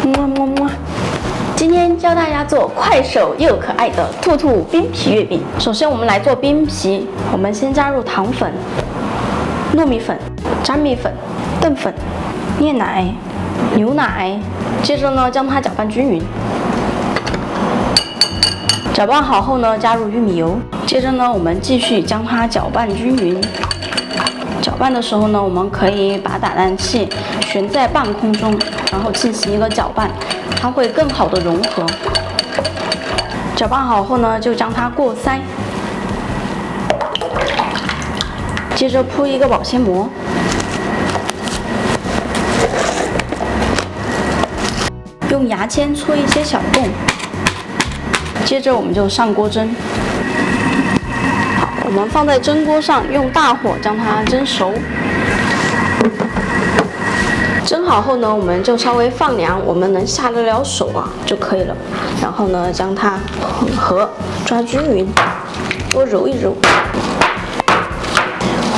么么么。今天教大家做快手又可爱的兔兔冰皮月饼。首先我们来做冰皮，我们先加入糖粉、糯米粉、粘米粉、淀粉、炼奶、牛奶，接着呢将它搅拌均匀。搅拌好后呢，加入玉米油，接着呢我们继续将它搅拌均匀。搅拌的时候呢，我们可以把打蛋器悬在半空中，然后进行一个搅拌，它会更好的融合。搅拌好后呢，就将它过筛，接着铺一个保鲜膜，用牙签戳一些小洞，接着我们就上锅蒸。我们放在蒸锅上，用大火将它蒸熟。蒸好后呢，我们就稍微放凉，我们能下得了手就可以了。然后呢，将它混合，抓均匀，多揉一揉。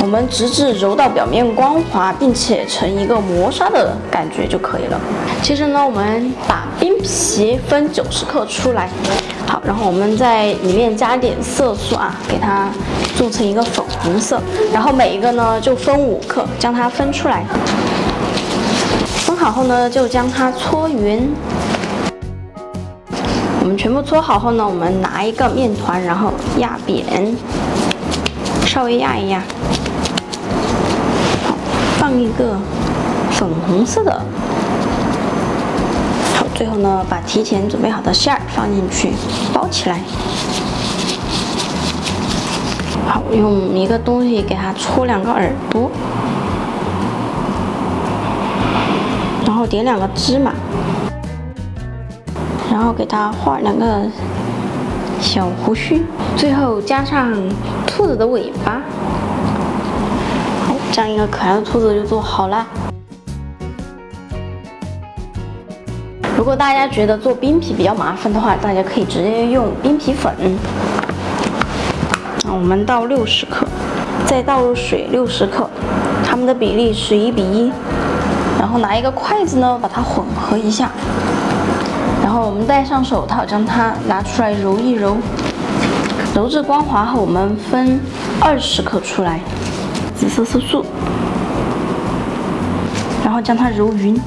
我们直至揉到表面光滑，并且成一个磨砂的感觉就可以了。接着呢，我们把冰皮分90克出来。好，然后我们在里面加点色素给它做成一个粉红色。然后每一个呢就分5克，将它分出来。分好后呢，就将它搓匀。我们全部搓好后呢，我们拿一个面团，然后压扁，稍微压一压。好，放一个粉红色的。最后呢，把提前准备好的馅儿放进去，包起来。好，用一个东西给它戳2个耳朵，然后点2个芝麻，然后给它画2个小胡须，最后加上兔子的尾巴。好，这样一个可爱的兔子就做好了。如果大家觉得做冰皮比较麻烦的话，大家可以直接用冰皮粉。我们倒60克，再倒入水60克，它们的比例是1比1。然后拿一个筷子呢，把它混合一下。然后我们戴上手套，将它拿出来揉一揉。揉至光滑后，我们分20克出来，紫色色素，然后将它揉匀。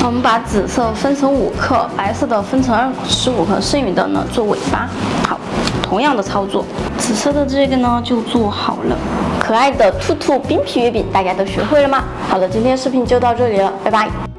我们把紫色分成5克，白色的分成15克，剩余的呢做尾巴。好，同样的操作，紫色的这个呢就做好了。可爱的兔兔冰皮月饼，大家都学会了吗？好了，今天视频就到这里了，拜拜。